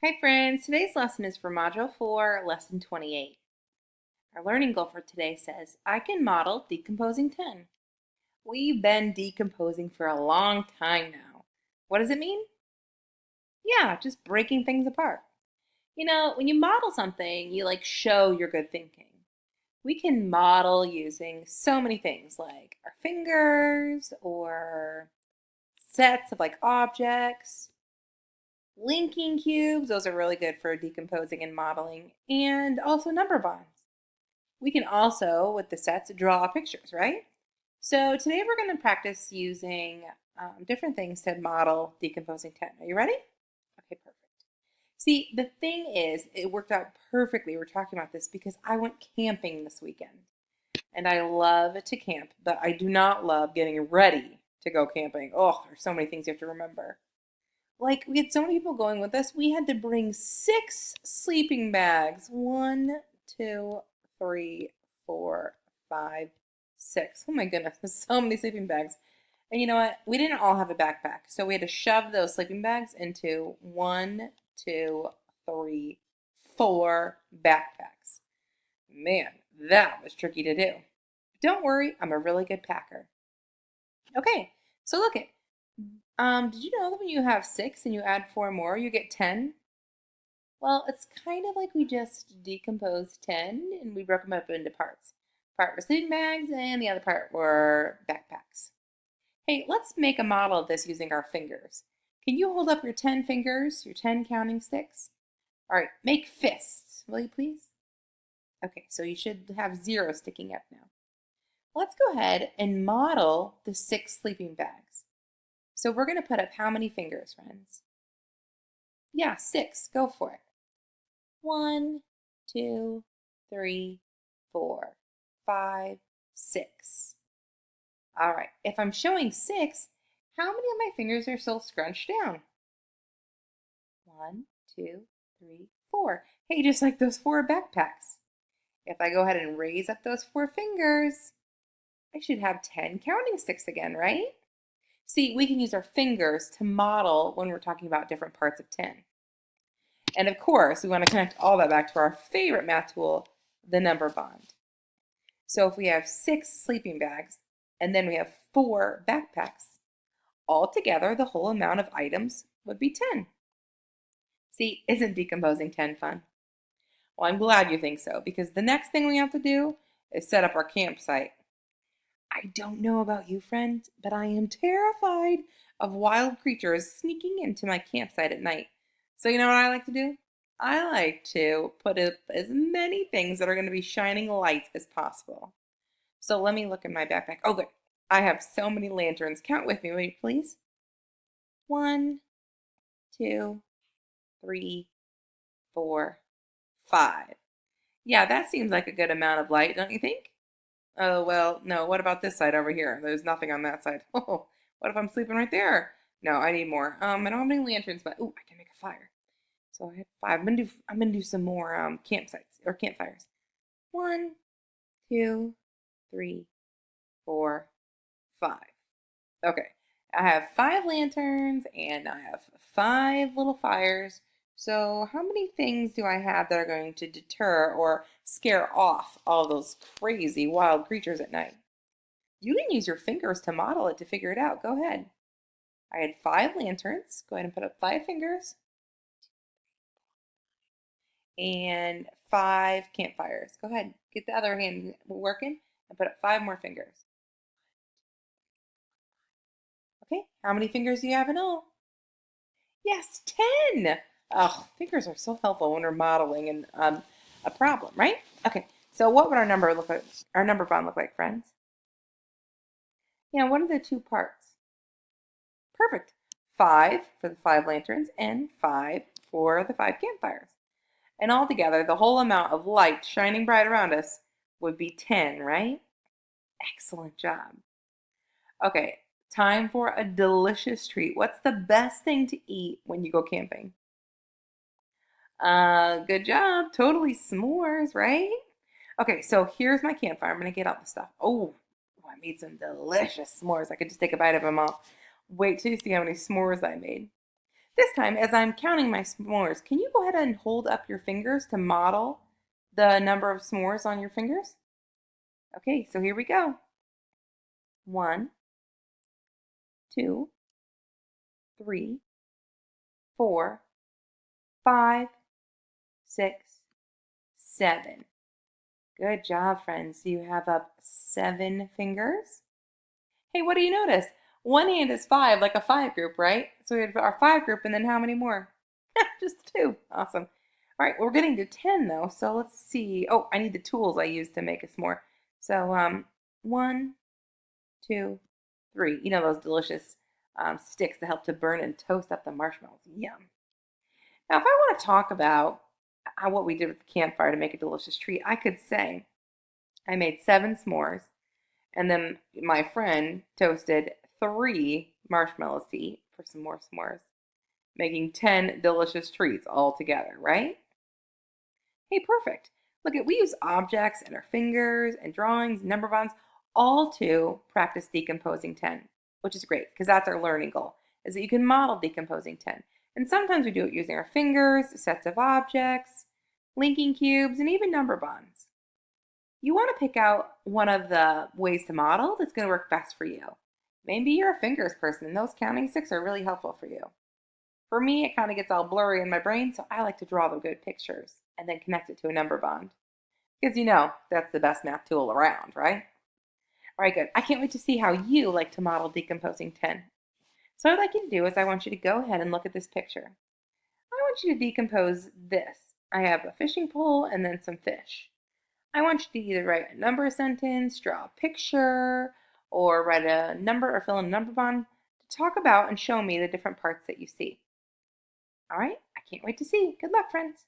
Hi friends, today's lesson is for Module 4, Lesson 28. Our learning goal for today says, I can model decomposing tin. We've been decomposing for a long time now. What does it mean? Yeah, just breaking things apart. When you model something, you show your good thinking. We can model using so many things like our fingers or sets of objects. Linking cubes, those are really good for decomposing and modeling, and also number bonds. We can also, with the sets, draw pictures, right? So today we're going to practice using different things to model decomposing tin. Are you ready? Okay, perfect. See, the thing is, it worked out perfectly. We're talking about this because I went camping this weekend. And I love to camp, but I do not love getting ready to go camping. Oh, there's so many things you have to remember. We had so many people going with us. We had to bring 6 sleeping bags. 1, 2, 3, 4, 5, 6. Oh my goodness, there's so many sleeping bags. And you know what? We didn't all have a backpack. So we had to shove those sleeping bags into 1, 2, 3, 4 backpacks. Man, that was tricky to do. But don't worry, I'm a really good packer. Okay, so look it. Did you know that when you have 6 and you add 4 more, you get 10? Well, it's kind of like we just decomposed 10 and we broke them up into parts. Part were sleeping bags and the other part were backpacks. Hey, let's make a model of this using our fingers. Can you hold up your 10 fingers, your 10 counting sticks? All right, make fists, will you please? Okay, so you should have 0 sticking up now. Let's go ahead and model the 6 sleeping bags. So we're going to put up how many fingers, friends? Yeah, 6. Go for it. 1, 2, 3, 4, 5, 6. All right, if I'm showing 6, how many of my fingers are still scrunched down? 1, 2, 3, 4. Hey, just like those 4 backpacks. If I go ahead and raise up those 4 fingers, I should have 10 counting sticks again, right? See, we can use our fingers to model when we're talking about different parts of tin. And of course, we want to connect all that back to our favorite math tool, the number bond. So if we have 6 sleeping bags and then we have 4 backpacks, altogether the whole amount of items would be 10. See, isn't decomposing tin fun? Well, I'm glad you think so, because the next thing we have to do is set up our campsite. I don't know about you, friends, but I am terrified of wild creatures sneaking into my campsite at night. So you know what I like to do? I like to put up as many things that are going to be shining lights as possible. So let me look in my backpack. Oh, good. I have so many lanterns. Count with me, will you please? 1, 2, 3, 4, 5. Yeah, that seems like a good amount of light, don't you think? Oh, well, no, what about this side over here? There's nothing on that side. Oh, what if I'm sleeping right there? No, I need more. I don't have any lanterns, but oh, I can make a fire. So I have 5. I'm gonna do some more campsites or campfires. 1, 2, 3, 4, 5. Okay, I have 5 lanterns and I have 5 little fires. So how many things do I have that are going to deter or scare off all those crazy wild creatures at night? You can use your fingers to model it to figure it out. Go ahead. I had 5 lanterns. Go ahead and put up 5 fingers. And 5 campfires. Go ahead. Get the other hand working and put up 5 more fingers. Okay, how many fingers do you have in all? Yes, 10. Oh, fingers are so helpful when we're modeling and a problem, right? Okay, so what would our number look like? Our number bond look like, friends? Yeah, what are the 2 parts? Perfect. 5 for the 5 lanterns and 5 for the 5 campfires. And altogether, the whole amount of light shining bright around us would be 10, right? Excellent job. Okay, time for a delicious treat. What's the best thing to eat when you go camping? Good job. Totally s'mores, right? Okay, so here's my campfire. I'm gonna get out the stuff. Oh, I made some delicious s'mores. I could just take a bite of them all. Wait till you see how many s'mores I made. This time, as I'm counting my s'mores, can you go ahead and hold up your fingers to model the number of s'mores on your fingers? Okay, so here we go. 1, 2, 3, 4, 5, 6, 7. Good job, friends. You have up 7 fingers. Hey, what do you notice? One hand is 5, like a 5 group, right? So we have our 5 group, and then how many more? Just 2. Awesome. All right, we're getting to 10 though, so let's see. Oh, I need the tools I use to make a s'more. So 1, 2, 3. You know those delicious sticks that help to burn and toast up the marshmallows. Yum. Now, if I want to talk about what we did with the campfire to make a delicious treat, I could say I made 7 s'mores, and then my friend toasted 3 marshmallows to eat for some more s'mores, making 10 delicious treats all together, right? Hey, perfect. Look at, we use objects and our fingers and drawings, number bonds, all to practice decomposing 10, which is great because that's our learning goal, is that you can model decomposing 10. And sometimes we do it using our fingers, sets of objects, linking cubes, and even number bonds. You want to pick out one of the ways to model that's going to work best for you. Maybe you're a fingers person and those counting sticks are really helpful for you. For me, it kind of gets all blurry in my brain, so I like to draw the good pictures and then connect it to a number bond. Because that's the best math tool around, right? All right, good. I can't wait to see how you like to model decomposing 10. So what I'd like you to do is I want you to go ahead and look at this picture. I want you to decompose this. I have a fishing pole and then some fish. I want you to either write a number sentence, draw a picture, or write a number or fill in a number bond to talk about and show me the different parts that you see. All right, I can't wait to see. Good luck, friends.